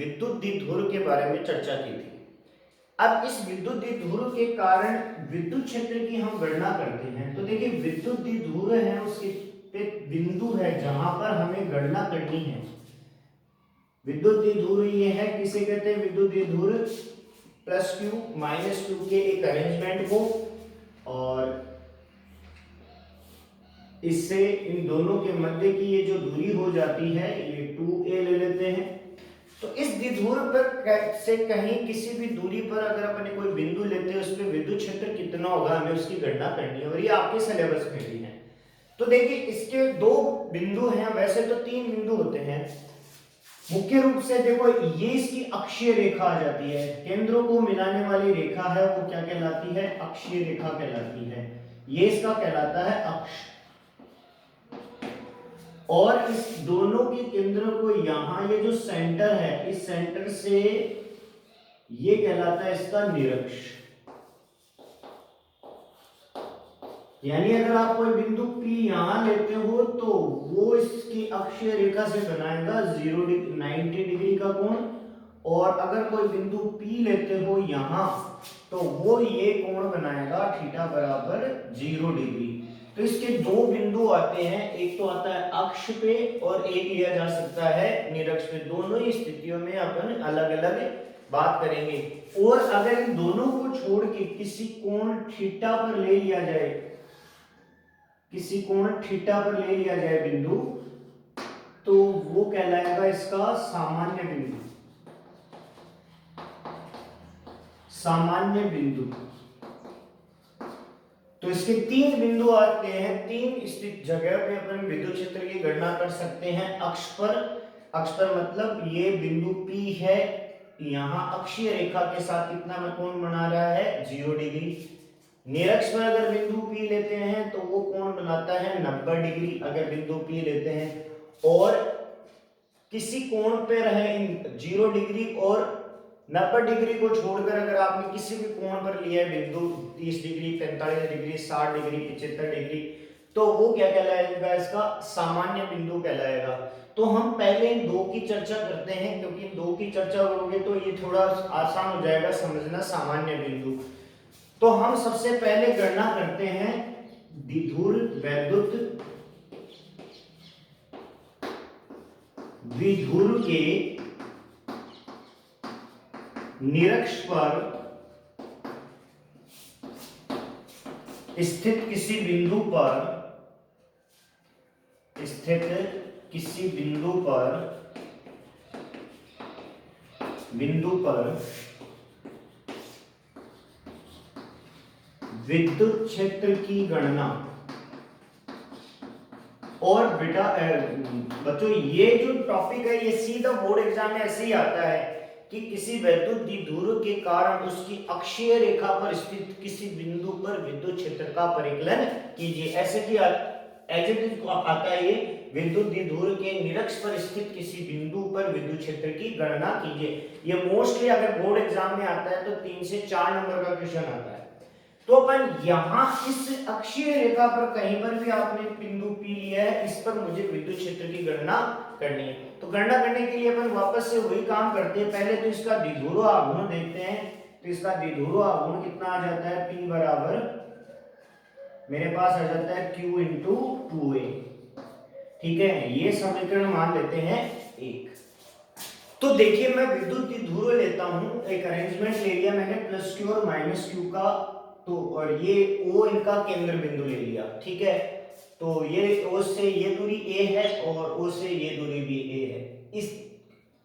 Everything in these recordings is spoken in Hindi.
विद्युत द्विध्रुव के बारे में चर्चा की थी। अब इस विद्युत द्विध्रुव के कारण विद्युत क्षेत्र की हम गणना करते हैं। तो देखिए विद्युत द्विध्रुव है उसके पे बिंदु है जहां पर हमें गणना करनी है। विद्युत द्विध्रुव ये है, किसे कहते हैं विद्युत द्विध्रुव, प्लस क्यू माइनस क्यू के एक अरेंजमेंट को, और इससे इन दोनों के मध्य की ये जो दूरी हो जाती है ये 2a ले लेते हैं। तो इस द्विध्रुव पर से कहीं किसी भी दूरी पर अगर अपने कोई बिंदु लेते हैं उस पर विद्युत क्षेत्र कितना होगा हमें उसकी गणना करनी है, और ये आपके सिलेबस में भी है। तो देखिए इसके दो बिंदु हैं, वैसे तो तीन बिंदु होते हैं मुख्य रूप से। देखो ये इसकी अक्षीय रेखा आ जाती है, केंद्रों को मिलाने वाली रेखा है वो क्या कहलाती है, अक्षीय रेखा कहलाती है। ये इसका कहलाता है अक्ष, और इस दोनों के केंद्रों को यहां ये जो सेंटर है इस सेंटर से ये कहलाता है इसका निरक्ष। यानी अगर आप कोई बिंदु P यहां लेते हो तो वो इसकी अक्षीय रेखा से बनाएगा 90 डिग्री का कोण, और अगर कोई बिंदु P लेते हो यहां तो वो ये कोण बनाएगा थीटा बराबर 0 डिग्री। तो इसके दो बिंदु आते हैं, एक तो आता है अक्ष पे और एक लिया जा सकता है निरक्ष पे। दोनों ही स्थितियों में अपन अलग अलग बात करेंगे। और अगर इन दोनों को छोड़ के किसी कोण थीटा पर ले लिया जाए, किसी कोण थीटा पर ले लिया जाए बिंदु, तो वो कहलाएगा इसका सामान्य बिंदु। सामान्य बिंदु। तो इसके तीन बिंदु आते हैं, तीन स्थित जगह पे अपन विद्युत क्षेत्र की गणना कर सकते हैं। अक्ष पर, अक्ष पर मतलब ये बिंदु P है, यहां अक्षीय रेखा के साथ कितना कोण बना रहा है 0 डिग्री। निरक्ष पर अगर बिंदु P लेते हैं तो वो कोण बनाता है 90 डिग्री अगर बिंदु P लेते हैं, और किसी कोण पे रहे 0 डिग्री और 90 डिग्री को छोड़कर अगर आपने किसी भी कोण पर लिया है बिंदु 30 डिग्री, 45 डिग्री, 60 डिग्री, 75 डिग्री, तो वो क्या कहलाएगा, इसका सामान्य बिंदु कहलाएगा। तो हम पहले इन दो की चर्चा करते हैं, क्योंकि इन दो की चर्चा करोगे तो ये थोड़ा आसान हो जाएगा समझना सामान्य बिंदु। तो हम सबसे पहले गणना करते हैं द्विध्रुव के निरक्ष पर स्थित किसी बिंदु पर विद्युत क्षेत्र की गणना। और बेटा बच्चों ये जो टॉपिक है ये सीधा बोर्ड एग्जाम में ऐसे ही आता है कि किसी विद्युत द्विध्रुव के कारण उसकी अक्षीय रेखा पर स्थित किसी बिंदु पर विद्युत क्षेत्र का परिकलन कीजिए। ऐसे कि एग्जैक्ट आता है ये विद्युत द्विध्रुव के निरक्ष पर स्थित किसी बिंदु पर विद्युत क्षेत्र की गणना कीजिए। ये मोस्टली अगर बोर्ड एग्जाम में आता है तो 3 से 4 नंबर का क्वेश्चन आता है। तो अपन यहां इस अक्षीय रेखा पर कहीं पर भी आपने बिंदु P लिया है, इस पर मुझे विद्युत क्षेत्र की गणना करनी है। तो गणना करने के लिए अपन वापस से वही काम करते हैं। पहले तो इसका द्विध्रुव आघूर्ण देखते हैं। तो इसका द्विध्रुव आघूर्ण कितना आ जाता है, P बराबर मेरे पास आ जाता है Q इंटू 2a। ठीक है, ये समीकरण मान लेते हैं 1। तो देखिए मैं विद्युत द्विध्रुव लेता हूं, एक अरेंजमेंट ले लिया मैंने प्लस Q और माइनस Q का, तो और ये O इनका केंद्र बिंदु ले लिया। ठीक है, तो ये O से ये दूरी a है और O से ये दूरी भी a है। इस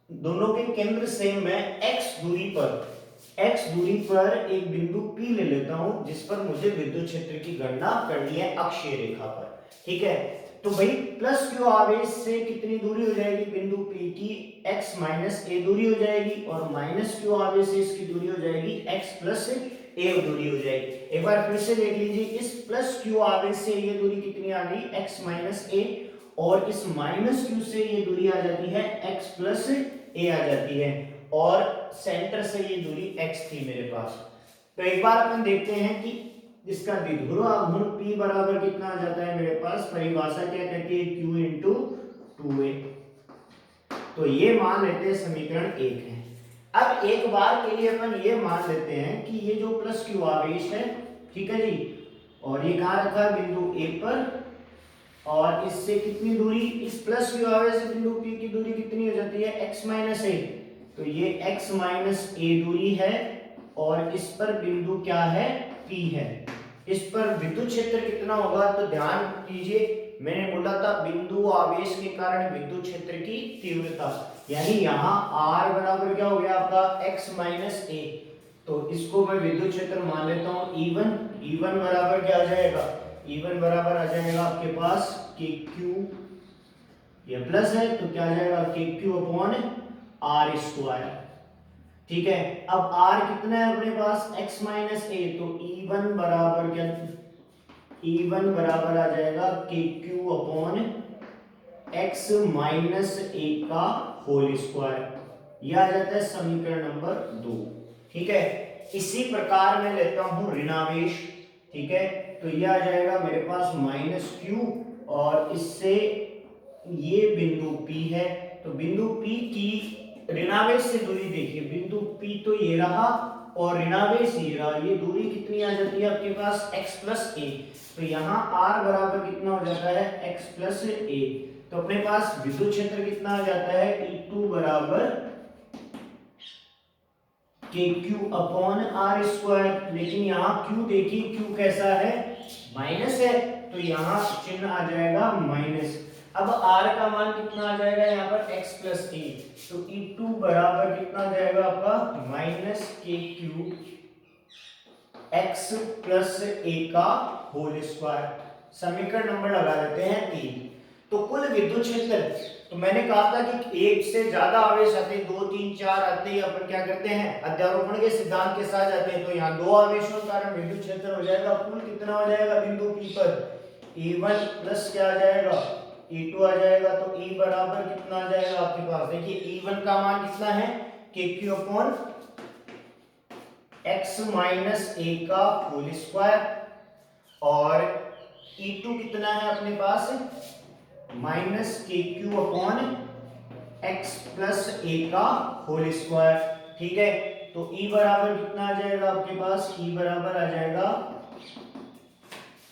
दोनों के केंद्र से मैं x दूरी पर एक बिंदु P ले लेता हूं जिस पर मुझे विद्युत क्षेत्र की गणना करनी है अक्षीय रेखा पर। ठीक है, तो भाई प्लस Q आवेश से कितनी दूरी हो जाएगी बिंदु P की, x माइनस a दूरी हो जाएगी, और माइनस Q आवेश से इसकी दूरी हो जाएगी x प्लस a दूरी हो जाएगी। एक बार फिर से देख लीजिए, इस प्लस Q आवेश से ये दूरी कितनी आ गई x माइनस a, और इस माइनस Q से ये दूरी आ जाती है x प्लस a आ जाती है, और सेंटर से ये दूरी x थी मेरे पास। तो एक बार अपन देखते हैं कि इसका द्विध्रुव आघूर्ण P बराबर कितना आ जाता है मेरे पास। परिभाषा क्या कहती है, Q इंटू 2a। तो ये मान लेते हैं समीकरण 1 है। अब एक बार के लिए अपन ये मान लेते हैं कि ये जो प्लस क्यू आवेश है, ठीक है जी, और ये कहाँ रखा है, बिंदु ए पर, और इससे कितनी दूरी, इस प्लस क्यू आवेश से बिंदु पी की दूरी कितनी हो जाती है, x माइनस ए, तो ये x माइनस ए दूरी है, और इस पर बिंदु क्या है, P है। इस पर विद्युत क्षेत्र कितना होगा, तो ध्यान दीजिए, मैंने बोला था बिंदु आवेश के कारण विद्युत क्षेत्र की तीव्रता, यानी यहाँ R बराबर क्या हो गया आपका, x माइनस ए, तो इसको मैं विद्युत क्षेत्र मान लेता हूँ E1। E1 बराबर क्या आ जाएगा, E1 बराबर आ जाएगा आपके पास KQ, ये प्लस है तो क्या आ जाएगा, KQ अपॉन R स्क्वायर, ठीक है। अब R कितना है अपने पास, x माइनस ए, तो E1 बराबर क्या, E1 बराबर आ जाएगा KQ upon x minus a का होल स्क्वायर, यह आ जाता है समीकरण नंबर 2, ठीक है। इसी प्रकार मैं लेता हूं ऋणावेश, ठीक है, तो यह आ जाएगा मेरे पास माइनस क्यू, और इससे ये बिंदु P है, तो बिंदु P की ऋणावेश से दूरी देखिए, बिंदु P तो ये रहा और ऋणावेश ये रहा, ये दूरी कितनी आ जाती है आपके पास, x प्लस ए, तो यहाँ R बराबर कितना हो जाता है, x प्लस ए, तो अपने पास विद्युत क्षेत्र कितना आ जाता है, E2 बराबर KQ अपॉन R स्क्वायर, लेकिन यहाँ Q देखिए, Q कैसा है, माइनस है, तो यहाँ चिन्ह आ जाएगा माइनस। अब R का मान कितना आ जाएगा यहाँ पर, x प्लस ए, तो E2 बराबर कितना आ जाएगा आपका, minus KQ x plus a का होल स्क्वायर, समीकरण नंबर लगा देते हैं 3। तो कुल विद्युत क्षेत्र, तो मैंने कहा था कि एक से ज्यादा आवेश आते हैं, 2 3 4 आते हैं, अपन क्या करते हैं, अध्यारोपण के सिद्धांत के साथ जाते हैं, तो यहाँ 2 आवेशों के कारण विद्युत क्षेत्र हो जाएगा, कुल कितना हो जाएगा बिंदु P पर, E1 प्लस क्या आ जाएगा, E2 आ जाएगा, तो E बराबर कितना आ जाएगा आपके पास, देखिए E1 का मान कितना है, KQ upon x minus a का होल स्क्वायर, और E2 कितना है अपने पास, minus KQ upon x plus a का होल स्क्वायर, ठीक है। तो E बराबर कितना आ जाएगा आपके पास, E बराबर आ जाएगा,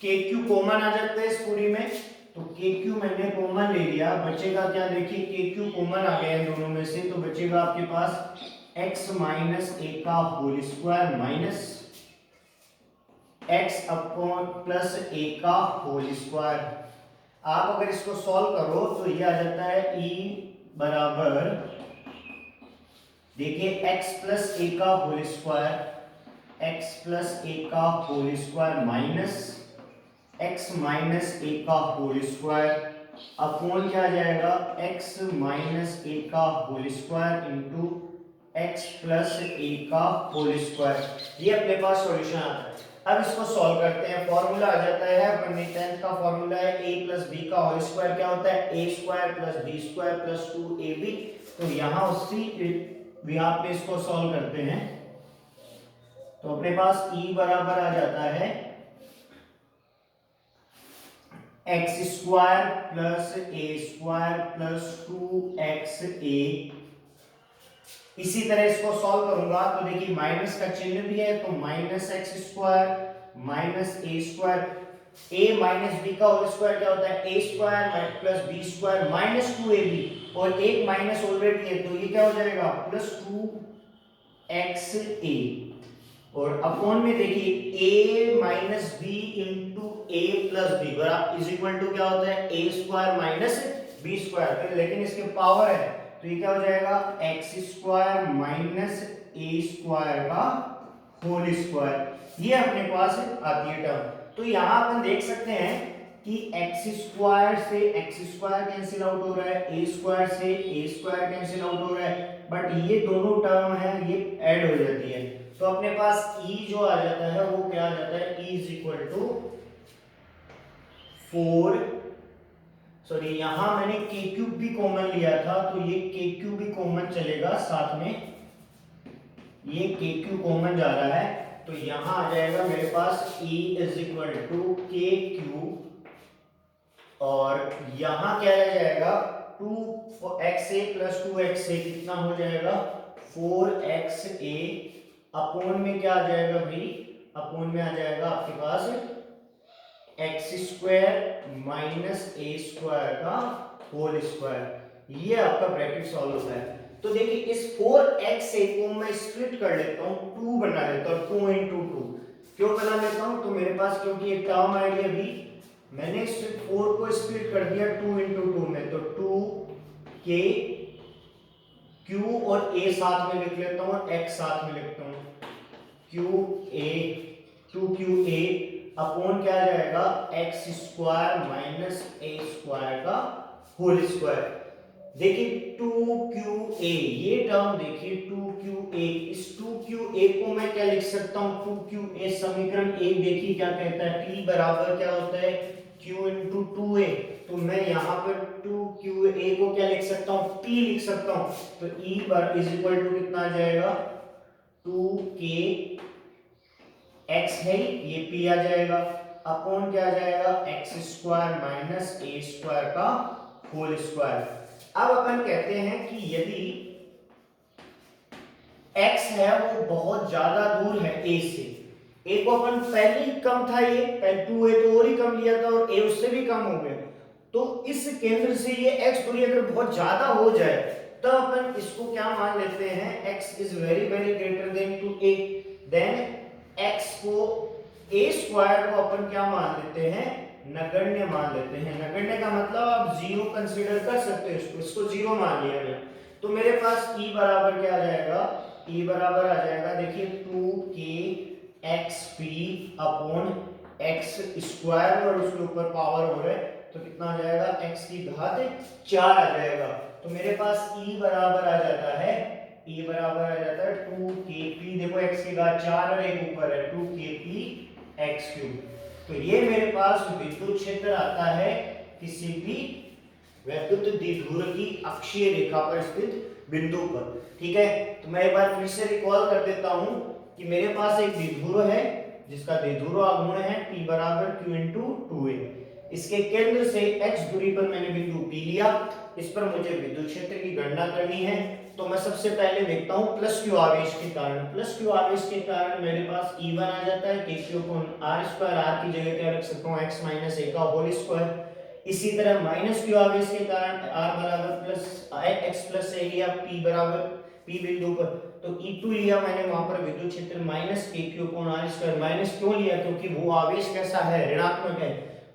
KQ कॉमन आ जाता है इस पूरी में, तो KQ मैंने कॉमन ले लिया, बचेगा क्या, देखिए KQ कॉमन आ गया दोनों में से, तो बचेगा आपके पास x माइनस ए का whole square minus x upon plus a का होल स्क्वायर। आप अगर इसको सॉल्व करो तो ये आ जाता है E बराबर, देखिए x प्लस ए का whole square, x plus a का whole square minus x minus a का होल स्क्वायर अपॉन क्या आ जाएगा, x माइनस ए का whole square into x plus a का होल स्क्वायर, ये अपने पास सॉल्यूशन आता है। अब इसको सॉल्व करते हैं, फॉर्मूला आ जाता है, अपने 10th का फॉर्मूला है a प्लस बी का होल स्क्वायर क्या होता है, a square plus b square plus 2ab, तो यहाँ उसी यहाँ पे इसको सॉल्व करते हैं, तो अपने पास E बराबर आ जाता है x square plus a square plus 2xa, इसी तरह इसको सॉल्व करूंगा तो देखिए माइनस का चिन्ह भी है, तो minus x square minus a square, a minus b का होल स्क्वायर क्या होता है, a square plus b square minus 2ab, और एक माइनस ऑलरेडी है तो ये क्या हो जाएगा प्लस 2xa, और अपॉन में देखिए a minus b into a plus b बराबर इज इक्वल टू क्या होता है, a square minus b square, लेकिन इसके पावर है तो ये क्या हो जाएगा x square minus a square का होल स्क्वायर, ये अपने पास आती है टर्म। तो यहाँ अपन देख सकते हैं कि एक्स स्क्वायर से एक्स स्क्वायर कैंसिल आउट हो रहा है, ए स्क्वायर से ए स्क्वायर कैंसिल आउट हो रहा है, बट ये दोनों टर्म है ये ऐड हो जाती है, तो अपने पास e जो आ जाता है वो क्या आ जाता है, e is equal to 4, sorry यहां मैंने k क्यूब भी कॉमन लिया था तो ये k क्यूब भी कॉमन चलेगा, साथ में ये k क्यूब कॉमन जा रहा है, तो यहां आ जाएगा मेरे पास e is equal to k cube, और यहां क्या आ जाएगा 2xa प्लस 2xa कितना हो जाएगा 4xa अपोन में क्या आ जाएगा भाई, अपोन में आ जाएगा आपके पास x square minus a square का होल स्क्वायर। ये आपका ब्रैकेट सॉल्व होता है। तो देखिए इस 4xa को मैं स्प्लिट कर लेता हूं, 2 बना लेता हूं, 2 into 2 क्यों बना लेता हूं, तो मेरे पास क्योंकि एक टर्म आई है अभी, मैंने 4 को स्प्लिट कर दिया 2 into 2 में, तो 2k q और a साथ में लिख लेता हूं और x साथ में लिखता हूं, qa 2qa अपॉन क्या आ जाएगा x square minus a square का होल स्क्वायर। देखिए 2qa ये टर्म देखिए 2qa, इस 2qa को मैं क्या लिख सकता हूं 2qa समीकरण 1 देखिए क्या कहता है, p बराबर क्या होता है q into 2a, तो मैं यहाँ पर 2qa को क्या लिख सकता हूँ p लिख सकता हूँ, तो e बर इज इक्वल टू कितना आ जाएगा 2k x है ये p आ जाएगा अपॉन क्या आ जाएगा x square minus a square का होल स्क्वायर। अब अपन कहते हैं कि यदि x है वो बहुत ज्यादा दूर है a से, a को अपन पहले ही कम था, ये पहले 2a तो और ही कम लिया था और a उससे भी कम हो गया, तो इस केंद्र से ये x दूरी अगर बहुत ज्यादा हो जाए तो अपन इसको क्या मान लेते हैं x is very very greater than to a, then x को a स्क्वायर को अपन क्या मान लेते हैं नगण्य मान लेते हैं। नगण्य का मतलब आप जीरो कंसीडर कर सकते हो इसको जीरो मान लिया मैं, तो मेरे पास e बराबर क्या आ जाएगा, e बराबर आ जाएगा देखिए 2kxp अपॉन x स्क्वायर और उसके ऊपर पावर हो रहा है तो कितना आ जाएगा x की घात 4 आ जाएगा, तो मेरे पास e बराबर आ जाता है, e बराबर आ जाता है 2kp, देखो x की घात 4 और एक ऊपर है 2kp x क्यूब। तो ये मेरे पास विद्युत क्षेत्र आता है किसी भी वैद्युत द्विध्रुव की अक्षीय रेखा पर स्थित बिंदु पर। ठीक है, तो मैं एक बार फिर से रिकॉल कर देता हूं कि मेरे पास एक द्विध्रुव है जिसका द्विध्रुव आघूर्ण है p बराबर q into 2a, इसके केंद्र से x दूरी पर मैंने बिंदु p लिया, इस पर मुझे विद्युत क्षेत्र की गणना करनी है। तो मैं सबसे पहले देखता हूं प्लस q आवेश के कारण, प्लस q आवेश के कारण मेरे पास E1 आ जाता है kq upon r square, r की जगह क्या रख सकता हूं x माइनस a का होल स्क्वायर। इसी तरह माइनस q आवेश के कारण r बराबर प्लस x प्लस a लिया p बराबर p बिंदु पर, तो E2 लिया मैंने वहां पर विद्युत क्षेत्र minus kq upon r square. Minus क्यों लिया, क्योंकि वो आवेश कैसा है ऋणात्मक है।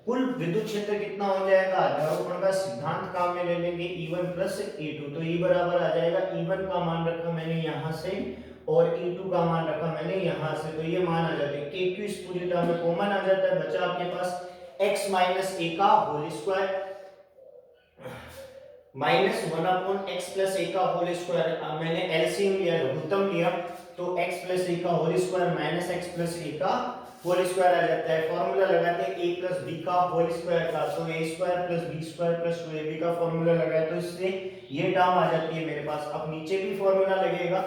कुल विद्युत क्षेत्र कितना हो जाएगा, अध्यारोपण का सिद्धांत काम में ले लेंगे E1 प्लस E2, तो E बराबर आ जाएगा, E1 का मान रखा मैंने यहां से और E2 का मान रखा मैंने यहां से, तो ये मान आ जाते हैं kq इस पूरी टर्म में कॉमन आ जाता है, बचा आपके पास x माइनस a का whole square minus 1 upon x plus a का होल स्क्वायर। मैंने एलसीएम लिया लघुत्तम लिया, तो x प्लस a का whole square minus x plus a का होल स्क्वायर आ जाता है। फार्मूला लगाते हैं a प्लस b का होल स्क्वायर का, तो a square plus b square plus 2ab का फार्मूला लगाया तो इससे ये टर्म आ जाती है मेरे पास। अब नीचे भी फार्मूला लगेगा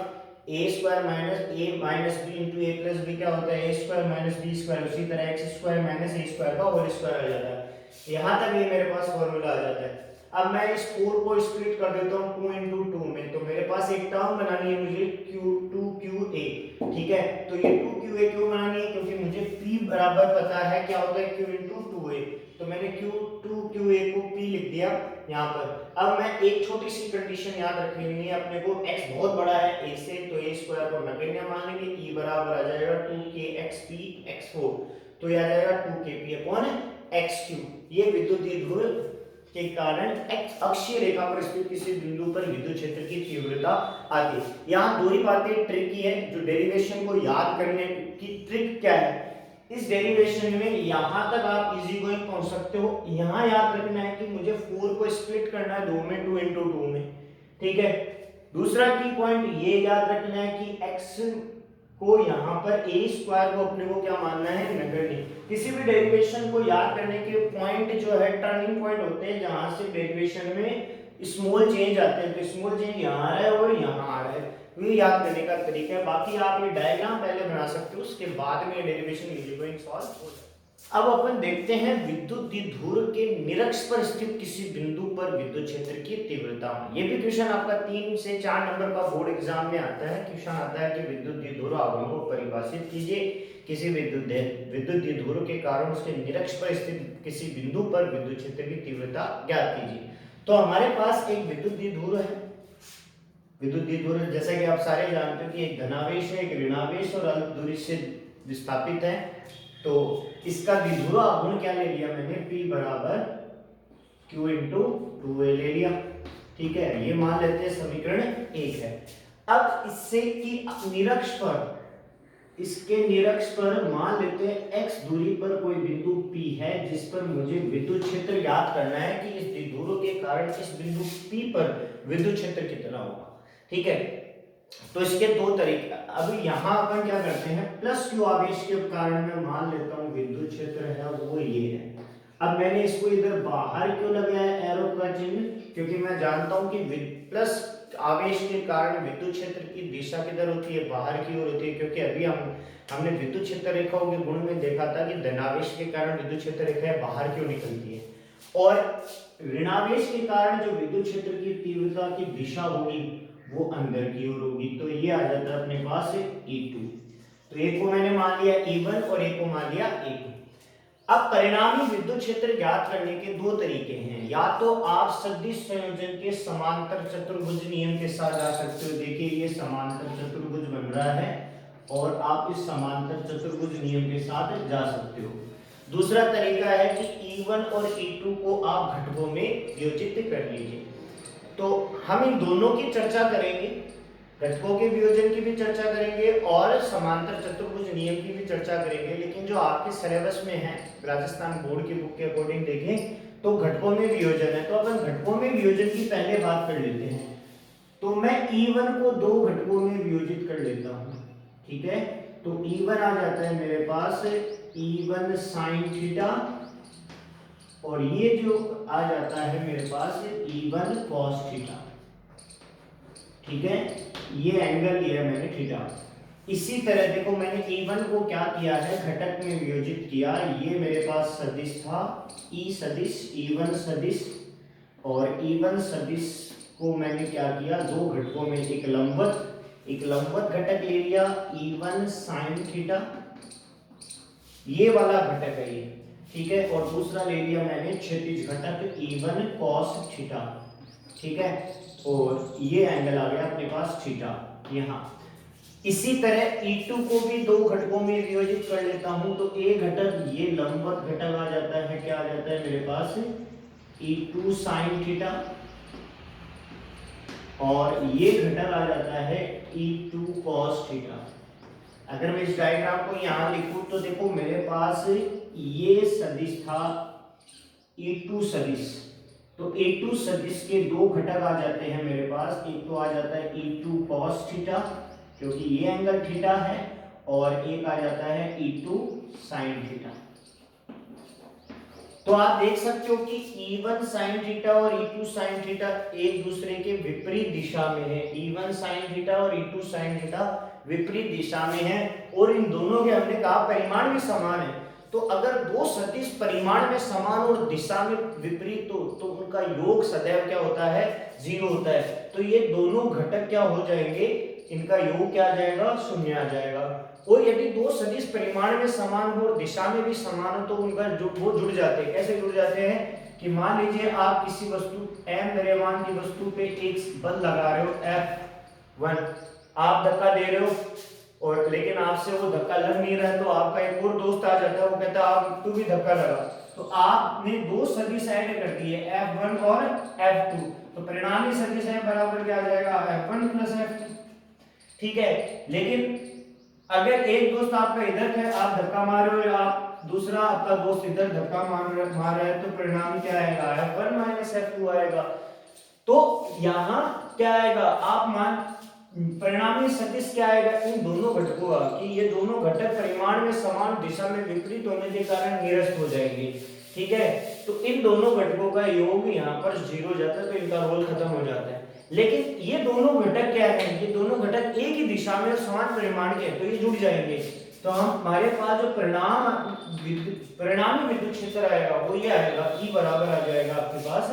a square minus a minus b into a plus b क्या होता है a square minus b square, उसी तरह x square minus a square का होल स्क्वायर आ जाता है। यहां तक ये मेरे पास फार्मूला आ जाता है। अब मैं इस 4 को स्प्लिट कर देता हूं 2 into 2 में, तो मेरे पास एक टर्म बनानी है मुझे q2qa, ठीक है। तो ये 2qa क्यों बनानी है, क्योंकि मुझे p बराबर पता है क्या होता है q into 2a, तो मैंने q2qa को p लिख दिया यहाँ पर। अब मैं एक छोटी सी कंडीशन याद रखनी है अपने को, x बहुत बड़ा है a से, तो a स्क्वायर को नगण्य मान लेंगे, e बराबर आ जाएगा 2kxp x4, तो ये आ जाएगा 2kp अपॉन x3। ये विद्युत द्विध्रुव के कारण x अक्षीय रेखा पर स्थित किसी बिंदु पर विद्युत क्षेत्र की तीव्रता आती है। यहाँ दो ही बातें ट्रिकी है, जो डेरिवेशन को याद करने की ट्रिक क्या है, इस डेरिवेशन में यहाँ तक आप इजी गोइंग पहुंच सकते हो। यहाँ याद रखना है कि मुझे 4 को स्प्लिट करना है 2 में 2 into 2 में, ठीक है। दूसरा की पॉइंट ये याद रखना है कि x को यहाँ पर a स्क्वायर को अपने को क्या मानना है नगण्य। किसी भी डेरिवेशन को याद करने के पॉइंट जो है टर्निंग पॉइंट होते हैं, जहां से डेरिवेशन में स्मॉल चेंज आते हैं, तो स्मॉल चेंज यहाँ आ रहा है और यहाँ आ रहा है, ये याद करने का तरीका है। बाकी आप ये डायग्राम पहले बना सकते हो, उसके बाद में डेरिवेशन इजी गोइंग सॉल्व हो जाए। अब अपन देखते हैं विद्युत द्विध्रुव के निरक्ष पर स्थित किसी बिंदु पर विद्युत क्षेत्र की तीव्रता। ये भी क्वेश्चन आपका 3 से 4 नंबर का बोर्ड एग्जाम में आता है। क्वेश्चन आता है कि विद्युत द्विध्रुव आघूर्ण को परिभाषित कीजिए। किसी विद्युत द्विध्रुव के कारण उसके निरक्ष पर स्थित किसी बिंदु पर विद्युत क्षेत्र की तीव्रता ज्ञात कीजिए। तो हमारे पास एक विद्युत द्विध्रुव है। विद्युत द्विध्रुव जैसा कि आप सारे जानते हो कि एक धनावेश है, एक ऋणावेश और अल्प दूरी से विस्थापित है। तो इसका द्विध्रुव आघूर्ण क्या ले लिया मैंने, P बराबर Q इंटू 2A ले लिया। ठीक है, ये मान लेते हैं समीकरण 1 है। अब इससे कि निरक्ष पर, इसके निरक्ष पर मान लेते हैं x दूरी पर कोई बिंदु P है जिस पर मुझे विद्युत क्षेत्र ज्ञात करना है कि इस द्विध्रुव के कारण इस बिंदु P पर विद्युत क्षेत्र कितना होगा। ठीक है, तो इसके दो तरीके। अभी यहां अपन क्या करते हैं, प्लस Q आवेश के कारण मैं मान लेता हूं विद्युत क्षेत्र है वो ये है। अब मैंने इसको इधर बाहर क्यों लगाया एरो का चिन्ह, क्योंकि मैं जानता हूं कि प्लस आवेश के कारण विद्युत क्षेत्र की दिशा किधर होती है, बाहर की ओर होती है। क्योंकि अभी हमने विद्युत क्षेत्र रेखाओं के गुण में देखा था कि धनावेश के कारण विद्युत क्षेत्र रेखाएं बाहर की ओर निकलती है और ऋणावेश के कारण जो विद्युत क्षेत्र की तीव्रता की दिशा होगी वो अंदर की ओर होगी। तो ये आ जाता है अपने पास E2। तो एक को मैंने मान लिया E1 और एक को मान लिया E2। अब परिणामी विद्युत क्षेत्र ज्ञात करने के दो तरीके हैं। या तो आप सदिश संयोजन के समांतर चतुर्भुज नियम के साथ जा सकते हो। देखिए ये समांतर चतुर्भुज बन रहा है और आप इस समांतर चतुर्भुज नियम के साथ जा सकते हो। दूसरा तरीका है कि E1 और E2 को आप घटकों में वियोजित कर लीजिए। तो हम इन दोनों की चर्चा करेंगे, घटकों के वियोजन की भी चर्चा करेंगे और समांतर चतुर्भुज नियम की भी चर्चा करेंगे। लेकिन जो आपके सिलेबस में है, राजस्थान बोर्ड की बुक के अकॉर्डिंग देखें तो घटकों में वियोजन है। तो अपन घटकों में वियोजन की पहले बात कर लेते हैं। तो मैं E1 को दो घटकों में वियोजित कर लेता हूं। ठीक है, तो E1 आ जाता है मेरे पास E1 sin थीटा और ये जो आ जाता है मेरे पास E1 cos थीटा। ठीक है, ये एंगल लिया मैंने थीटा। इसी तरह देखो मैंने E1 को क्या किया है, घटक में वियोजित किया। ये मेरे पास सदिश था E सदिश, E1 सदिश और E1 सदिश को मैंने क्या किया, दो घटकों में एक लंबवत घटक ले लिया E1 sin थीटा, ये वाला घटक है ये। ठीक है, और दूसरा ले लिया मैंने क्षैतिज घटक E1 cos थीटा। ठीक है, और ये एंगल आ गया अपने पास थीटा यहाँ। इसी तरह E2 को भी दो घटकों में वियोजित कर लेता हूं। तो एक घटक ये लंबवत घटक आ जाता है, क्या आ जाता है मेरे पास E2 sin थीटा और ये घटक आ जाता है E2 cos थीटा। अगर मैं इस डायग्राम को यहां लिखूं तो देखो मेरे पास ये सदिश था E2 सदिश। तो E2 सदिश के दो घटक आ जाते हैं मेरे पास। एक तो आ जाता है E2 cos थीटा क्योंकि ये एंगल थीटा है और एक आ जाता है E2 sin थीटा। तो आप देख सकते हो कि E1 sin थीटा और E2 sin थीटा एक दूसरे के विपरीत दिशा में है। E1 sin थीटा और E2 sin थीटा विपरीत दिशा में है और इन दोनों के हमने कहा परिमाण भी समान है। तो अगर दो सदिश परिमाण में समान और दिशा में विपरीत हो तो उनका योग सदैव क्या होता है, 0 होता है। तो ये दोनों घटक क्या हो जाएंगे, इनका योग क्या आ जाएगा, 0 आ जाएगा। और यदि दो सदिश परिमाण में समान हो और दिशा में भी समान हो तो उनका वो जुड़ जाते हैं। कैसे जुड़ जाते हैं कि मान लीजिए आप किसी वस्तु m द्रव्यमान की वस्तु पे एक बल लगा रहे हो F1, आप धक्का दे रहे हो और लेकिन आपसे वो धक्का लग नहीं रहा है तो आपका एक और दोस्त आ जाता है, वो कहता है आप तू भी धक्का लगा। तो आपने दो सदिश ऐड कर दिए F1 और F2, तो परिणामी सदिश है बराबर क्या आ जाएगा, F1 प्लस F2। ठीक है, लेकिन अगर एक दोस्त आपका इधर है, आप धक्का मार रहे हो, आप दूसरा आपका दोस्त इधर धक्का मार रहा है तो परिणामी क्या आएगा, F1 माइनस F2 आएगा। तो यहां क्या आएगा, आप मान परिणामी सदिश क्या आएगा, इन दोनों घटकों का कि ये दोनों घटक परिमाण में समान दिशा में विपरीत होने के कारण निरस्त हो जाएंगे। ठीक है, तो इन दोनों घटकों का योग यहाँ पर 0 हो जाता है तो इनका रोल खत्म हो जाता है। लेकिन ये दोनों घटक क्या है, ये दोनों घटक एक ही दिशा में समान परिमाण के हैं तो ये जुड़ जाएंगे। तो हमारे पास जो परिणामी विद्युत क्षेत्र आएगा वो ये आएगा, E बराबर आ जाएगा आपके पास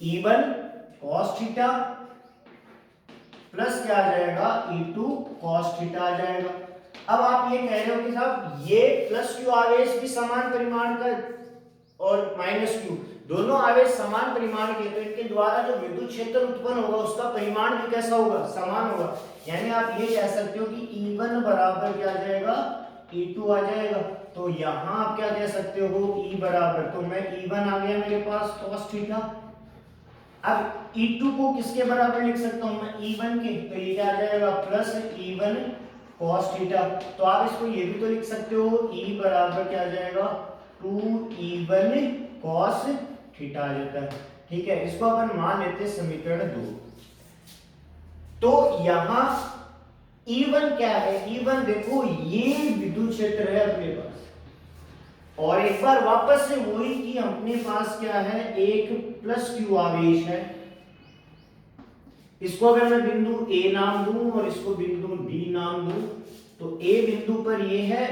E1 cos थीटा प्लस क्या आ जाएगा E2 cos थीटा आ जाएगा। अब आप ये कह रहे हो कि साहब ये प्लस क्यू आवेश भी समान परिमाण का और माइनस क्यू दोनों आवेश समान परिमाण के, तो इनके द्वारा जो विद्युत क्षेत्र उत्पन्न होगा उसका परिमाण भी कैसा होगा, समान होगा। यानी आप ये कह सकते हो कि E1 बराबर क्या आ जाएगा, E2 आ जाएगा। तो यहां आप क्या कह सकते हो, E बराबर, तो मैं E1 आ गया मेरे पास cos थीटा। अब E2 को किसके बराबर लिख सकता हूं मैं, E1 के, तो ये क्या आ जाएगा प्लस E1 cos थीटा। तो आप इसको ये भी तो लिख सकते हो, E बराबर क्या आ जाएगा 2E1 cos थीटा आ जाता है। ठीक है, इसको अपन मान लेते हैं समीकरण 2। तो यहां E1 क्या है, E1 देखो ये विद्युत क्षेत्र है अपने पास, और एक बार वापस से वही कि अपने पास क्या है, एक प्लस क्यू आवेश है। इसको अगर मैं बिंदु A नाम दूं और इसको बिंदु B नाम दूं, तो A बिंदु पर ये है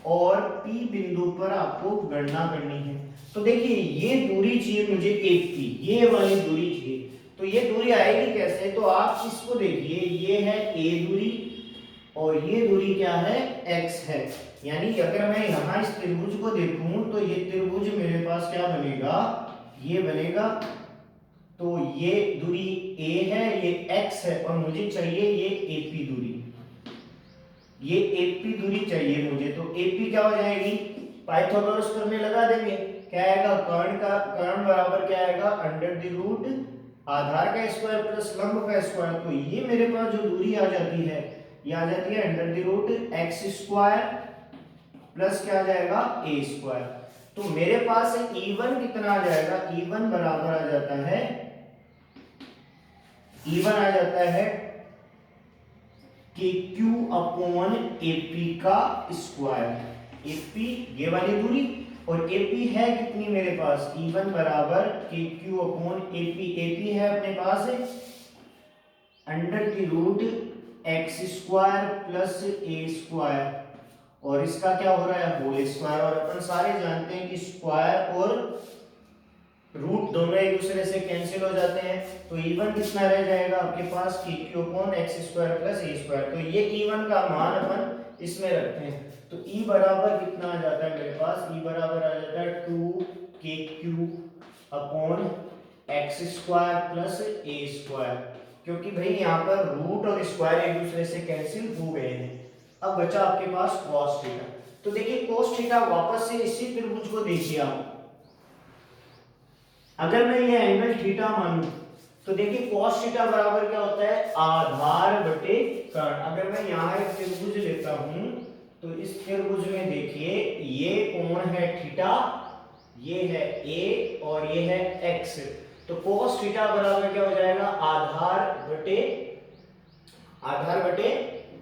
और P बिंदु पर आपको गणना करनी है। तो देखिए ये दूरी चाहिए मुझे एक की, ये वाली दूरी चाहिए। तो ये दूरी आएगी कैसे, तो आप इसको देखिए, ये है A दूरी और ये दूरी क्या है, x है। यानी कि अगर मैं यहां इस त्रिभुज को देखूं तो ये त्रिभुज मेरे पास क्या बनेगा, ये बनेगा। तो ये दूरी a है, ये x है, और मुझे चाहिए ये AP दूरी, ये AP दूरी चाहिए मुझे। तो AP क्या हो जाएगी, पाइथागोरस प्रमेय लगा देंगे, क्या आएगा, कर्ण बराबर क्या आएगा, अंडर द रूट आधार का स्क्वायर प्लस लंब का स्क्वायर। तो ये मेरे पास जो दूरी आ जाती है, ये आ जाती है under the root x square plus क्या आ जाएगा a स्क्वायर। तो मेरे पास E1 कितना आ जाएगा, E1 बराबर आ जाता है, E1 आ जाता है KQ अपॉन AP का स्क्वायर। AP ये वाली दूरी और AP है कितनी मेरे पास, E1 बराबर KQ अपॉन AP। AP है अपने पास अंडर की root x square plus a square, और इसका क्या हो रहा है, होल स्क्वायर। और अपन सारे जानते हैं कि स्क्वायर और रूट दोनों एक दूसरे से कैंसिल हो जाते हैं। तो E1 कितना रह जाएगा आपके पास, KQ upon x square plus a square. तो ये E1 का मान अपन इसमें रखते हैं। तो E बराबर कितना आ जाता है मेरे पास, E बराबर आ जाता है 2KQ upon x square plus a square, क्योंकि भाई यहाँ पर रूट और स्क्वायर एक दूसरे से कैंसिल हो गए हैं। अब बचा आपके पास cos थीटा। तो देखिए cos थीटा वापस से इसी त्रिभुज को देखिए आप, अगर मैं ये एंगल थीटा मानूं तो देखिए cos थीटा बराबर क्या होता है, आधार बटे कर्ण। अगर मैं यहाँ एक त्रिभुज लेता हूं तो इस त्रिभुज में देखिए ये कोण है थीटा, ये है a और ये है x। तो cos थीटा बराबर क्या हो जाएगा, आधार बटे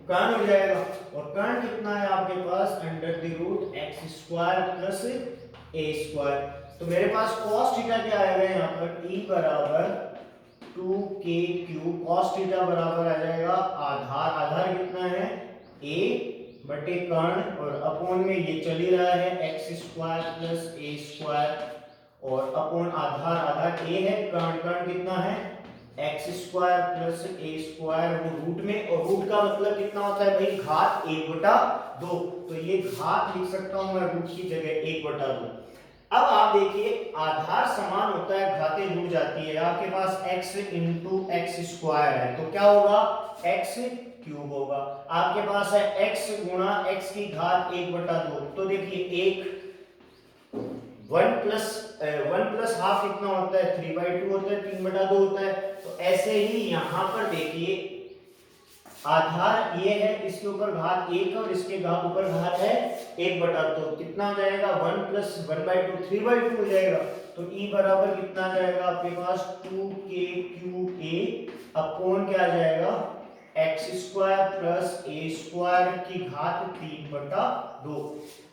कर्ण हो जाएगा। और कर्ण कितना है आपके पास, under the root x square plus a square. तो मेरे पास cos थीटा क्या आएगा यहाँ पर, E बराबर 2KQ। cos थीटा बराबर आ जाएगा आधार कितना है a बटे कर्ण, और अपॉन में ये चल ही रहा है x square plus a square, और अपॉन आधार a है, कर्ण कितना है x square plus a square, वो रूट में, और रूट का मतलब कितना होता है भाई, घात 1/2। तो ये घात लिख सकता हूं मैं रूट की जगह 1/2। अब आप देखिए आधार समान होता है, घातें जुड़ जाती है। आपके पास x इंटू एक्स स्क्वायर है तो क्या होगा, x क्यूब होगा। आपके पास है x गुणा x की घात 1/2। तो देखिए एक 1 प्लस हाफ कितना होता है, 3/2 होता है, 3/2 होता है। तो ऐसे ही यहां पर देखिए आधार ये है, इसके ऊपर घात 1 और इसके ऊपर घात है 1/2। तो कितना हो जाएगा, 1 प्लस 1/2 3/2 हो जाएगा। तो E बराबर कितना आ जाएगा आपके पास, 2KQA अपॉन क्या आ जाएगा, x square plus a square की घात 3/2।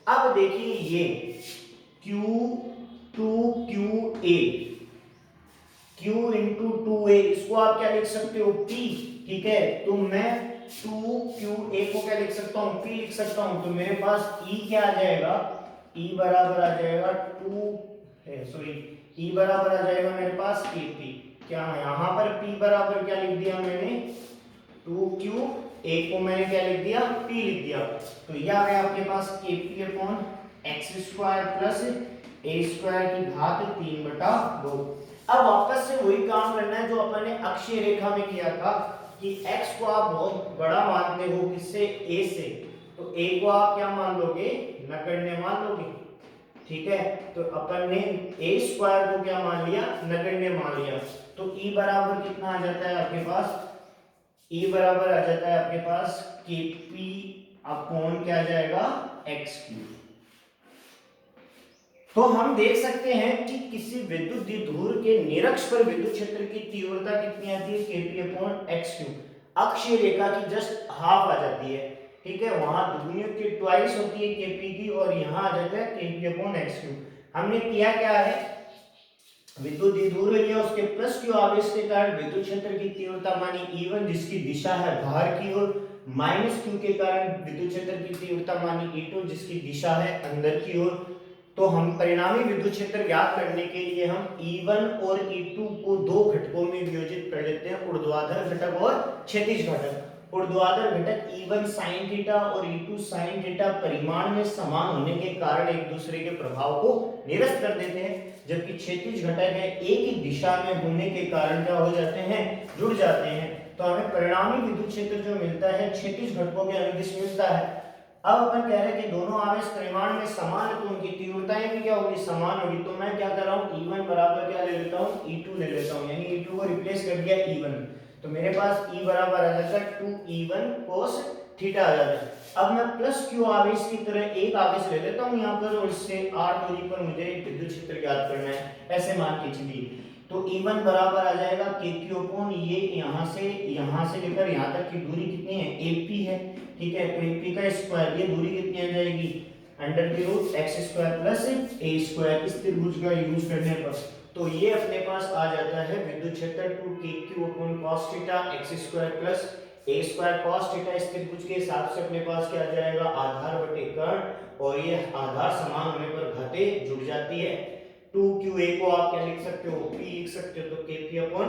अब देखिए ये Q2QA, Q इंटू 2A, इसको आप क्या लिख सकते हो, P। ठीक है, तो मैं 2q, a को क्या लिख सकता हूँ, p लिख सकता हूँ, तो मेरे पास e क्या आ जाएगा, e बराबर आ जाएगा 2 e बराबर आ जाएगा मेरे पास kp। क्या यहाँ पर p बराबर क्या लिख दिया मैंने, 2q, a को मैंने क्या लिख दिया, p लिख दिया, तो यह आ गया आपके पास kp upon x square plus a square की घात 3/2। अब वापस से वही काम करना है जो अपन ने अक्षीय रेखा में किया था कि x को आप बहुत बड़ा मानते हो किससे, a से, तो a को आप क्या मान लोगे, नगण्य मान लोगे, ठीक है। तो अपन ने a स्क्वायर को क्या मान लिया, नगण्य मान लिया, तो e बराबर कितना आ जाता है आपके पास, e बराबर आ जाता है आपके पास kp अपॉन क्या आ जाएगा, x क्यूब। तो हम देख सकते हैं कि किसी विद्युत द्विध्रुव के निरक्ष पर विद्युत क्षेत्र की तीव्रता कितनी आती है, kp अपॉन एक्स क्यूब। अक्षीय रेखा की जस्ट हाफ आ जाती है, ठीक है, वहां द्विगुणित की ट्वाइस होती है kp की, और यहाँ आ जाता है kp अपॉन एक्स क्यूब। हमने किया क्या है, विद्युत द्विध्रुव लिया, उसके प्लस क्यू आवेश के कारण विद्युत क्षेत्र की तीव्रता मानी E1 जिसकी दिशा है बाहर की ओर, माइनस क्यू के कारण विद्युत क्षेत्र की तीव्रता मानी E2 जिसकी दिशा है अंदर की ओर। तो हम परिणामी विद्युत क्षेत्र ज्ञात करने के लिए हम E1 और E2 को दो घटकों में वियोजित कर लेते हैं, ऊर्ध्वाधर घटक और क्षैतिज घटक। ऊर्ध्वाधर घटक E1 sin थीटा और E2 sin थीटा परिमाण में समान होने के कारण एक दूसरे के प्रभाव को निरस्त कर देते हैं, जबकि क्षैतिज घटक है एक ही दिशा में होने के कारण क्या हो जाते हैं, जुड़ जाते हैं। तो हमें परिणामी विद्युत क्षेत्र जो मिलता है क्षैतिज घटकों के अनुदिश मिलता है। अब अपन कह रहे हैं कि दोनों आवेश परिमाण में समान है तो उनकी तीव्रताएं भी क्या होगी, समान होगी। तो मैं क्या कर रहा हूँ, E1 बराबर क्या ले लेता हूँ, E2 ले लेता हूँ, यानी E2 को रिप्लेस कर दिया E1, तो मेरे पास E बराबर आ जाता है 2E1 cos थीटा आ जाता है। अब मैं प्लस क्यू आवेश की तरह एक आवेश ले लेता हूँ यहाँ पर, और इससे r दूरी पर मुझे विद्युत क्षेत्र ज्ञात करना है, ऐसे मान के चलिए। तो E1 बराबर आ जाएगा kq अपॉन ये यहाँ से लेकर यहाँ तक की दूरी कितनी है, AP है, ठीक है, तो AP का स्क्वायर, ये दूरी कितनी आ जाएगी, अंडर की root x square plus a square, इस त्रिभुज का यूज करने पर तो ये अपने पास आ जाता है विद्युत क्षेत्र 2kq upon cos theta x square plus a square cos theta. इस त्रिभुज के हिसाब से अपने पास क्या आ जाएगा, आधार बटे कर्ण, और ये आधार समान होने पर घातें जुड़ जाती है। 2qa को आप क्या लिख सकते हो, p लिख सकते हो, तो kp upon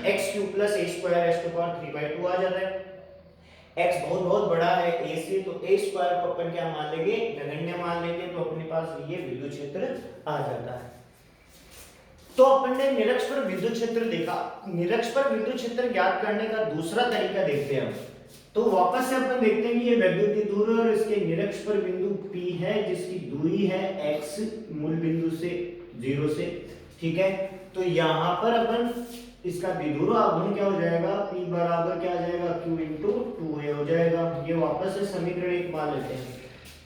x cube plus a square x to power 3/2 आ जाता है। x बहुत बहुत बड़ा है a से, तो a स्क्वायर को अपन क्या मान लेंगे, नगण्य मान लेंगे, तो अपने पास ये विद्युत क्षेत्र आ जाता है। तो अपन ने निरक्ष पर विद्युत क्षेत्र देखा, निरक्ष पर विद्युत क्षेत्र ज्ञात करने का दूसरा तरीका देखते हैं। तो वापस से अपन देखते हैं कि ये विद्युत द्विध्रुव और इसके निरक्ष पर बिंदु P है जिसकी दूरी है x मूल बिंदु से 0 से, ठीक है। तो यहाँ पर अपन इसका द्विध्रुव आघूर्ण क्या हो जाएगा, P बराबर क्या आ जाएगा, Q इंटू 2a हो जाएगा। ये वापस से समीकरण एक मान लेते हैं।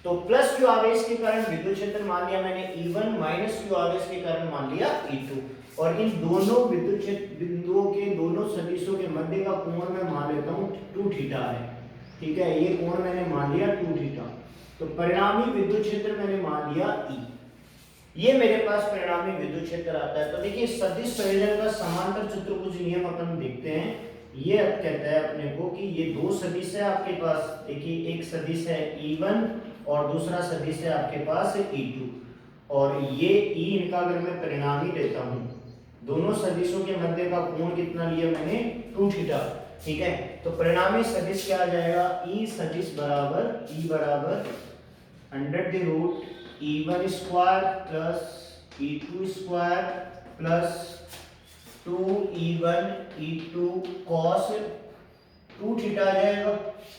तो प्लस क्यू आवेश के कारण विद्युत क्षेत्र मान लिया मैंने E1, माइनस क्यू आवेश के कारण मान लिया E2, और इन दोनों विद्युत क्षेत्र बिंदुओं के दोनों सदिशों के मध्य का कोण मैं मान लेता हूँ 2 थीटा है, ठीक है, ये कोण मैंने मान लिया 2 थीटा। तो परिणामी विद्युत क्षेत्र मैंने मान लिया E, ये मेरे पास परिणामी विद्युत क्षेत्र आता है। तो देखिए सदिश संयोजन का समांतर चतुर्भुज नियम अपन देखते हैं। ये अब कहता है अपने को कि ये दो सदिश है आपके पास, देखिए एक सदिश है E1 और दूसरा सदिश है आपके पास E2, और ये E इनका अगर मैं परिणामी लेता हूँ, दोनों सदिशों के मध्य का कोण कितना लिया मैंने, 2 थीटा, ठीक है। तो परिणामी सदिश क्या आ जाएगा, E सदिश बराबर E बराबर under the root E1 square प्लस E2 square plus 2E1 E2 cos 2 theta आ जाएगा,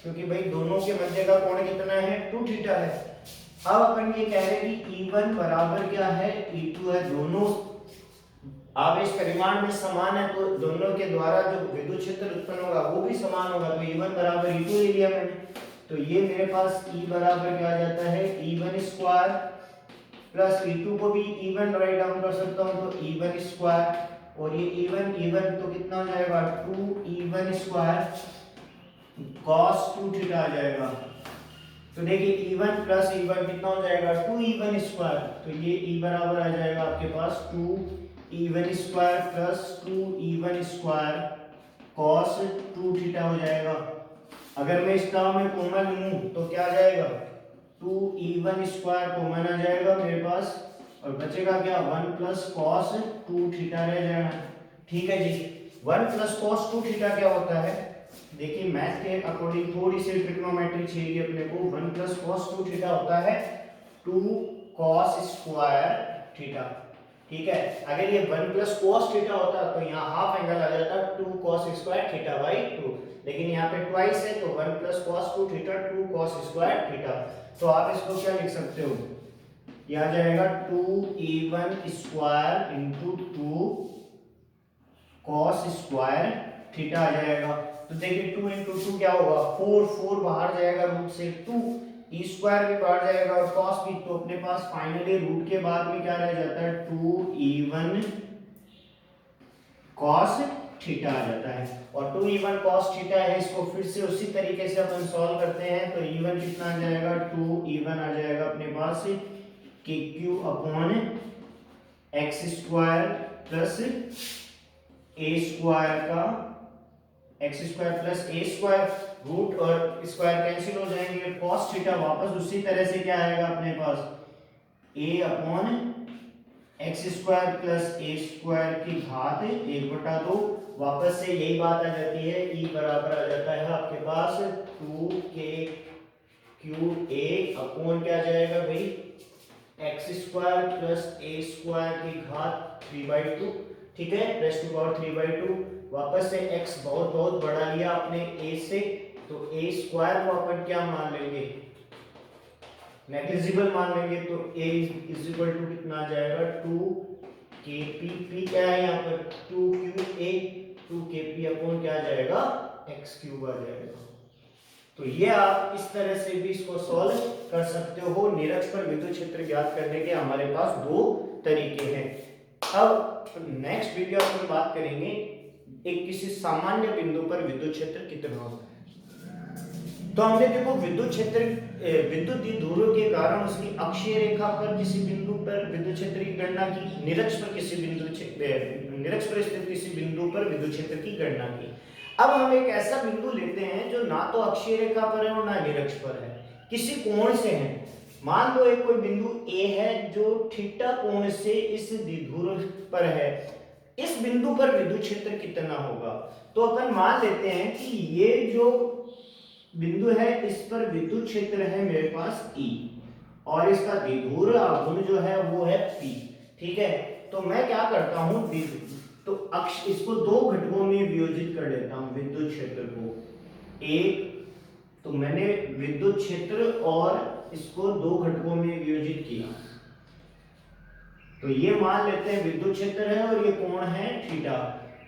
क्योंकि भाई दोनों के मध्य का कोण कितना है, 2 थीटा है। अब अपन ये कह रहे हैं कि E1 बराबर क्या है, E2 है, दोनों आवेश परिमाण में समान है, तो दोनों के द्वारा जो विद्युत क्षेत्र उत्पन्न होगा वो भी समान होगा। तो E1 बराबर E2 ले लिया मैंने, तो ये मेरे पास E बराबर क्या आ जाता है, E1 स्क्वायर प्लस E2 को भी E1 राइट डाउन कर सकता हूँ, तो E1 स्क्वायर, और ये E1 तो कितना हो जाएगा, 2E1 स्क्वायर cos 2 थीटा आ जाएगा। तो देखिए E1 प्लस E1 कितना हो जाएगा, 2E1 स्क्वायर, तो ये E बराबर आ जाएगा आपके पास 2E1 square plus 2E1 square cos 2 theta हो जाएगा। अगर मैं इस टर्म में कॉमन लूं तो क्या आ जाएगा, 2e1 स्क्वायर कॉमन आ जाएगा मेरे पास, और बचेगा क्या, 1 प्लस कॉस 2 थीटा रह जाएगा। ठीक है जी, 1 प्लस कॉस 2 थीटा क्या होता है, देखिए मैथ के अकॉर्डिंग थोड़ी सी ट्रिग्नोमेट्री चाहिए अपने को। 1 प्लस कॉस 2 थीटा होता है 2 कॉस स्क्वायर थीटा। ठीक है, अगर ये 1 प्लस कॉस थीटा होता तो यहाँ हाफ एंगल आ जाता 2 कॉस स्क्वायर थीटा बाई 2, लेकिन यहाँ पे ट्वाइस है तो 1 plus cos 2 theta 2 cos square theta. तो आप इसको क्या लिख सकते हो, ये आ जाएगा 2e1 square into 2 cos square theta आ जाएगा। तो देखिए 2 इंटू 2 क्या होगा, 4, 4 बाहर जाएगा रूट से, 2 ई स्क्वायर भी बाहर जाएगा और कॉस भी, तो अपने पास फाइनली रूट के बाद में क्या रह जाता है, 2e1 कॉस थीटा आ जाता है। और 2e1 कॉस थीटा है, इसको फिर से उसी तरीके से अपन सॉल्व करते हैं। तो e1 कितना आ जाएगा, 2e1 आ जाएगा अपने पास कि q upon x square plus a square का x square plus a square, root और स्क्वायर कैंसिल हो जाएंगे, cos थीटा वापस उसी तरह से क्या आएगा अपने पास, a upon x square plus a square की घात 1/2, वापस से यही बात आ जाती है, e बराबर आ जाता है आपके पास 2k क्यू a अपॉन क्या जाएगा भाई, x square plus a square की घात 3/2। ठीक है, रेज़ टू पावर 3/2, वापस से x बहुत बहुत बढ़ा लिया आपने a से, तो a स्क्वायर को अपन क्या मान लेंगे, नेग्लिजिबल मान लेंगे। तो a इज इक्वल टू कितना आ जाएगा, 2kp, p क्या है यहाँ पर 2qa, 2kp अपॉन क्या आ जाएगा, x क्यूब आ जाएगा। तो ये आप इस तरह से भी इसको सॉल्व कर सकते हो। निरक्ष पर विद्युत क्षेत्र ज्ञात करने के हमारे पास दो तरीके हैं। अब नेक्स्ट वीडियो में बात करेंगे एक किसी सामान्य बिंदु पर विद्युत क्षेत्र कितना होता है। तो हमने देखो विद्युत क्षेत्र विद्युत द्विध्रुव के कारण उसकी अक्षीय रेखा पर किसी बिंदु पर विद्युत क्षेत्र की गणना की, निरक्ष पर किसी निरक्ष पर स्थित किसी बिंदु पर विद्युत क्षेत्र की गणना की। अब हम एक ऐसा बिंदु लेते हैं जो ना तो अक्षीय रेखा पर है और ना निरक्ष पर है, किसी कोण से है। मान लो एक कोई बिंदु A है जो थीटा कोण से इस द्विध्रुव पर है, इस बिंदु पर विद्युत क्षेत्र कितना होगा। तो अपन मान लेते हैं कि ये जो बिंदु है इस पर विद्युत क्षेत्र है मेरे पास E, और इसका द्विध्रुव आघूर्ण जो है वो है P। ठीक है, तो मैं क्या करता हूं, तो अक्ष इसको दो घटकों में वियोजित कर लेता हूं विद्युत क्षेत्र को। एक तो मैंने विद्युत क्षेत्र और इसको दो घटकों में वियोजित किया, तो ये मान लेते हैं विद्युत क्षेत्र है और ये कोण है थीटा।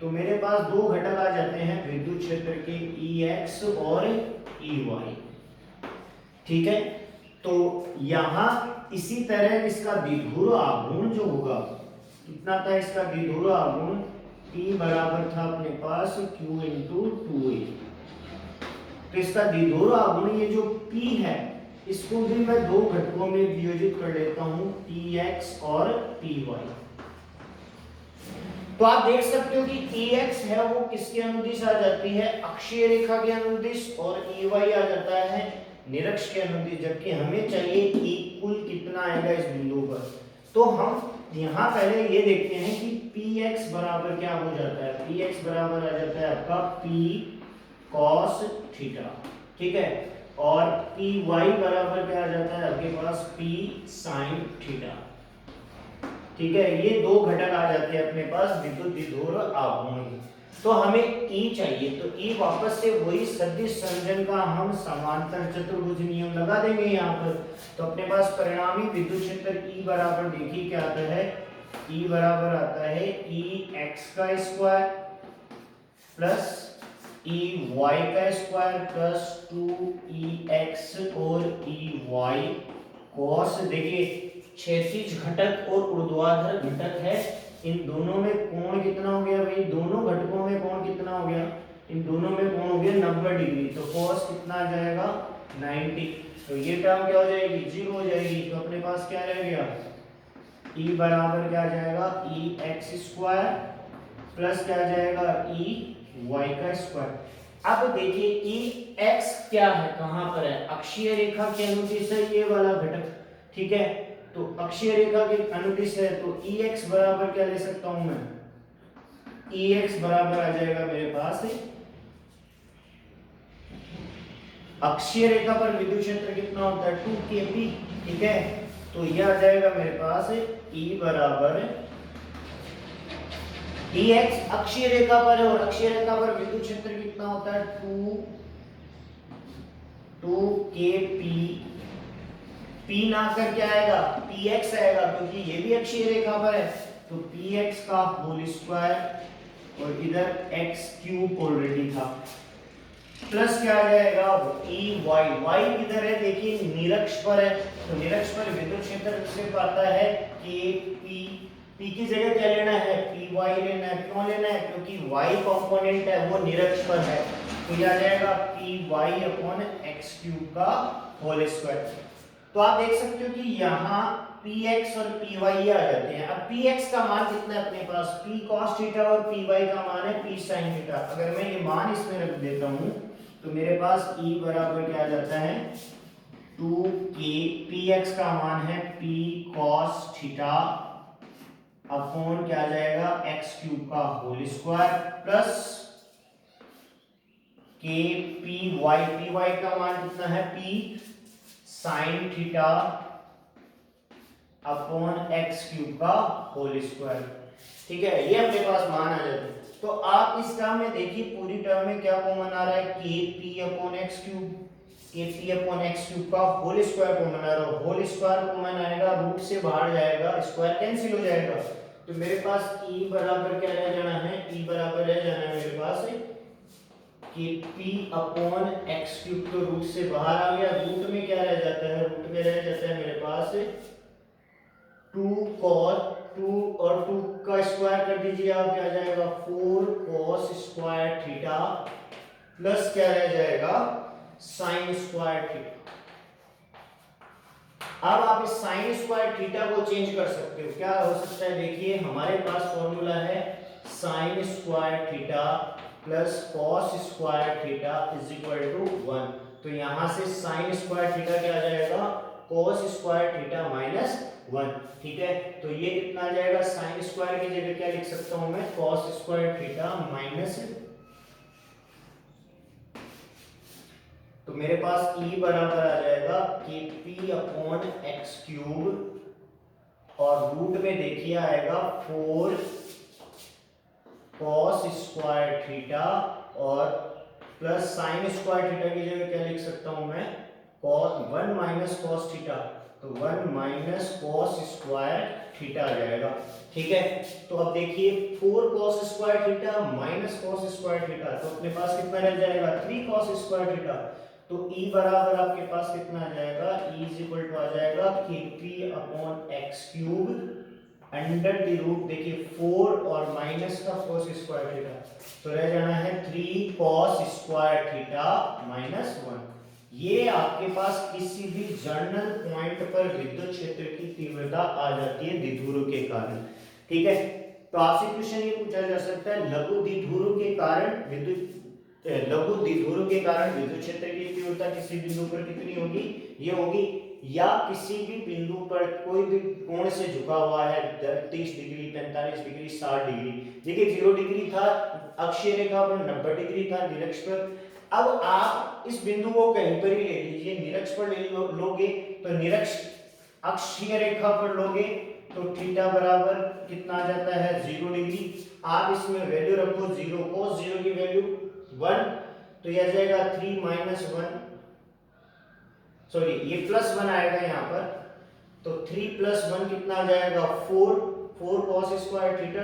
तो मेरे पास दो घटक आ जाते हैं विद्युत क्षेत्र के, Ex और Ey। ठीक है, तो यहां इसी तरह इसका द्विध्रुव आघूर्ण जो होगा, कितना था इसका द्विध्रुव आघूर्ण, P बराबर था अपने पास Q इंटू 2a। तो इसका द्विध्रुव आघूर्ण ये जो P है इसको भी मैं दो घटकों में वियोजित कर लेता हूं, Px और Py। तो आप देख सकते हो कि Ex है वो किसके अनुदिश आ जाती है, अक्षीय रेखा के अनुदिश, और Ey आ जाता है निरक्ष के अनुदिश, जबकि हमें चाहिए E कुल कितना आएगा इस बिंदु पर। तो हम यहाँ पहले ये देखते हैं कि Px बराबर क्या हो जाता है, Px बराबर आ जाता है आपका P cos थीटा। ठीक है, और Py बराबर क्या आ जाता है आपके पास, P sin थीटा। ठीक है, ये दो घटक आ जाते हैं अपने पास विद्युत द्विध्रुव आघूर्ण। तो हमें E चाहिए, तो E वापस से वही सदिश संयोजन का हम समांतर चतुर्भुज नियम लगा देंगे यहाँ पर। तो अपने पास परिणामी विद्युत क्षेत्र E बराबर देखिए क्या आता है, E बराबर आता है Ex का स्क्वायर प्लस Ey का स्क्वायर प्लस 2Ex और Ey cos, देखिए क्षैतिज घटक और ऊर्ध्वाधर घटक है, इन दोनों में कोण कितना हो गया भाई, दोनों घटकों में कोण कितना हो गया, इन दोनों में कोण हो गया 90 डिग्री। तो cos कितना आ जाएगा 90, तो ये टर्म क्या हो जाएगी, 0 हो जाएगी। तो अपने पास क्या रह गया, E बराबर क्या आ जाएगा, Ex स्क्वायर प्लस क्या आ जाएगा y का स्क्वायर। अब देखिए ई एक्स क्या है, कहां पर है, अक्षीय रेखा के अनुदिश है ये वाला घटक, ठीक है। तो अक्षीय रेखा के अनुदिश है तो ई एक्स बराबर क्या ले सकता हूं मैं, ई एक्स बराबर आ जाएगा मेरे पास अक्षीय रेखा पर विद्युत क्षेत्र कितना होता है 2kp, ठीक है। तो यह आ जाएगा मेरे पास E बराबर dx अक्षीय रेखा पर है और अक्षीय रेखा पर विद्युत क्षेत्र कितना होता है 2kp, p ना कर क्या आएगा px आएगा क्योंकि ये भी अक्षीय रेखा पर है, तो px का होल स्क्वायर और इधर x क्यूब ऑलरेडी था, प्लस क्या आ जाएगा ई वाई, वाई किधर है देखिए निरक्ष पर है, तो निरक्ष पर विद्युत क्षेत्र से पाता है कि पी, पी की जगह क्या लेना है पी वाई लेना है, क्यों लेना है क्योंकि वाई कंपोनेंट है वो निरक्ष पर है, तो यह आ जाएगा p y upon x cube का होल स्क्वायर। तो आप देख सकते हो कि यहाँ px और py आ जाते हैं। अब px का मान कितना है अपने पास p cos थीटा और py का मान है p sin थीटा। अगर मैं ये मान इसमें रख देता हूँ तो मेरे पास E बराबर क्या आ जाता है 2k, px का मान है p cos थीटा अपॉन क्या आ जाएगा x क्यूब का whole square plus k py का मान कितना है p sin theta upon x cube का होल स्क्वायर, ठीक है। ये अपने पास मान आ जाते हैं। तो आप इस टर्म में देखिए पूरी टर्म में क्या कॉमन आ रहा है के पी अपॉन एक्स क्यूब, के पी अपॉन एक्स क्यूब का होल स्क्वायर कॉमन आ रहा है, होल स्क्वायर कॉमन आएगा रूट से बाहर जाएगा स्क्वायर कैंसिल हो जाएगा, तो मेरे पास ई बराबर क्या रह जाना है, ई बराबर रह जाना है मेरे पास कि p अपॉन एक्स क्यूब, तो रूट से बाहर आ गया, रूट में क्या रह जाता है, रूट में रह जाता है मेरे पास 2 cos 2 और 2 का स्क्वायर कर दीजिए आप, क्या आ जाएगा 4 cos स्क्वायर थीटा प्लस क्या रह जाएगा sin स्क्वायर थीटा। अब आप इस sin स्क्वायर थीटा को चेंज कर सकते हो, क्या हो सकता है देखिए हमारे पास फॉर्मूला है sin square theta plus cos square theta is equal to 1, तो यहां से sin स्क्वायर थीटा क्या आ जाएगा cos स्क्वायर थीटा माइनस 1, ठीक है। तो ये कितना आ जाएगा sin स्क्वायर की जगह क्या लिख सकता हूं मैं cos स्क्वायर थीटा माइनस, तो मेरे पास E बराबर आ जाएगा kp अपॉन एक्स क्यूब और रूट में देखिए आएगा 4 cos स्क्वायर थीटा और प्लस sin स्क्वायर थीटा की जगह क्या लिख सकता हूं मैं cos 1 माइनस cos थीटा, तो 1 माइनस cos स्क्वायर थीटा आ जाएगा, ठीक है। तो अब देखिए 4 cos square theta minus cos square theta, तो अपने पास कितना रह जाएगा 3 cos स्क्वायर थीटा, तो E बराबर आपके पास कितना आ जाएगा E इज इक्वल टू आ जाएगा kp upon x cube under the root देखिए 4 और माइनस का cos स्क्वायर थीटा, तो रह जाना है 3 cos स्क्वायर थीटा माइनस 1। ये आपके पास किसी भी जर्नल पॉइंट पर विद्युत क्षेत्र की तीव्रता आ जाती है द्विध्रुव के कारण, ठीक है। तो आपसे क्वेश्चन ये पूछा जा सकता है लघु द्विध्रुव के कारण विद्युत क्षेत्र की तीव्रता किसी बिंदु पर कितनी होगी, ये होगी, या किसी भी बिंदु पर कोई भी कोण से झुका हुआ है 30 डिग्री 45 डिग्री 60 डिग्री, देखिए 0 डिग्री था अक्षीय रेखा पर, 90 डिग्री था निरक्ष पर। अब आप इस बिंदु को कहीं पर ही ले लीजिए, निरक्ष पर लोगे तो निरक्ष अक्षीय रेखा पर लोगे तो थीटा बराबर कितना आ जाता है 0 डिग्री, आप इसमें वैल्यू रखो 0, cos 0 की वैल्यू 1, तो यह आ जाएगा 3 माइनस 1, सॉरी ये प्लस 1 आएगा यहाँ पर, तो 3 प्लस 1 कितना आ जाएगा 4 cos स्क्वायर थीटा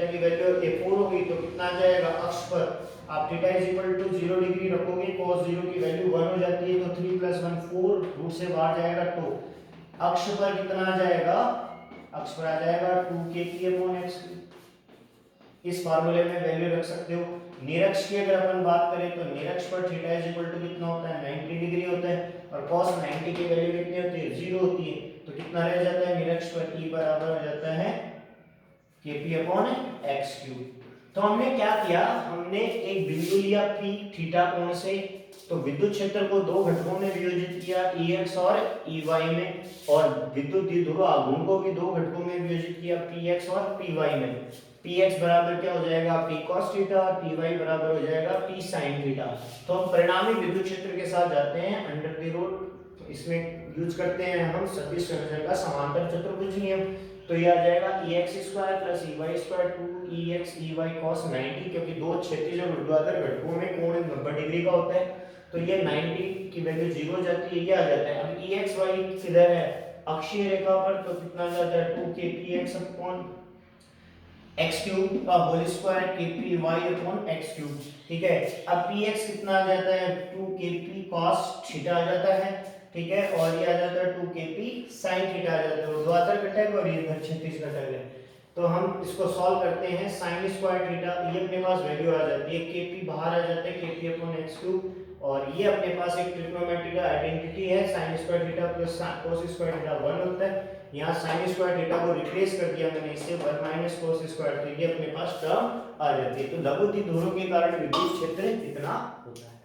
की वैल्यू 4 होगी, तो कितना आ जाएगा अक्ष पर आप theta is equal to 0 degree रखोगे, cos 0 की वैल्यू 1 हो जाती है, तो 3 प्लस 1 4 रूट से बाहर जाएगा, तो अक्ष पर कितना आ जाएगा, अक्ष पर आ जाएगा 2kp अपॉन x, इस फार्मूले में वैल्यू रख सकते हो। निरक्ष की अगर अपन बात करें तो निरक्ष पर थीटा इज इक्वल टू कितना होता है 90 डिग्री होता है और cos 90 की वैल्यू कितनी होती है 0 होती है, तो कितना रह जाता है निरक्ष पर E बराबर हो जाता है kp अपॉन x क्यूब, तो हमने क्या किया, हमने एक बिंदु लिया P थीटा कोण से, तो विद्युत क्षेत्र को दो घटकों में विभाजित किया, Ex और Ey में, और विद्युत द्विध्रुव आघूर्ण को भी दो घटकों में विभाजित किया, Px और Py में। Px बराबर क्या हो जाएगा, P cos थीटा, और Py बराबर हो जाएगा P sin थीटा। तो हम परिणामी विद्युत क्षेत्र के साथ जाते हैं अंडर द रूट, इसमें यूज करते हैं हम सदिश संयोजन का समांतर चतुर्भुज नियम। तो ये आ जाएगा ex square plus ey square 2ex ey cos 90, क्योंकि दो क्षैतिज और ऊर्ध्वाधर घटकों में कोण 90 डिग्री का होता है, तो ये 90 की वैल्यू 0 हो जाती है, ये आ जाता है। अब ex किधर है, अक्षीय रेखा पर, तो कितना आ जाता है 2kpx अपॉन x क्यूब का whole square kpy upon x cube, ठीक है। अब px कितना आ जाता है 2kp cos थीटा आ जाता है, ठीक है, और ये आ जाता है 2kp sin थीटा आ जाता है, ऊर्ध्वाधर घटक और ये क्षैतिज घटक है। तो हम इसको सॉल्व करते हैं, sin स्क्वायर थीटा, ये अपने पास वैल्यू आ जाती है, kp बाहर आ जाता है kp अपॉन x क्यूब, और ये अपने पास एक ट्रिग्नोमेट्री का आइडेंटिटी है, sin square theta plus cos square theta 1 होता है। यहाँ sin स्क्वायर थीटा को रिप्लेस कर दिया मैंने, इससे 1 माइनस cos स्क्वायर, तो ये अपने पास टर्म आ जाती है। तो लघु द्विध्रुव के कारण विद्युत क्षेत्र इतना होता है।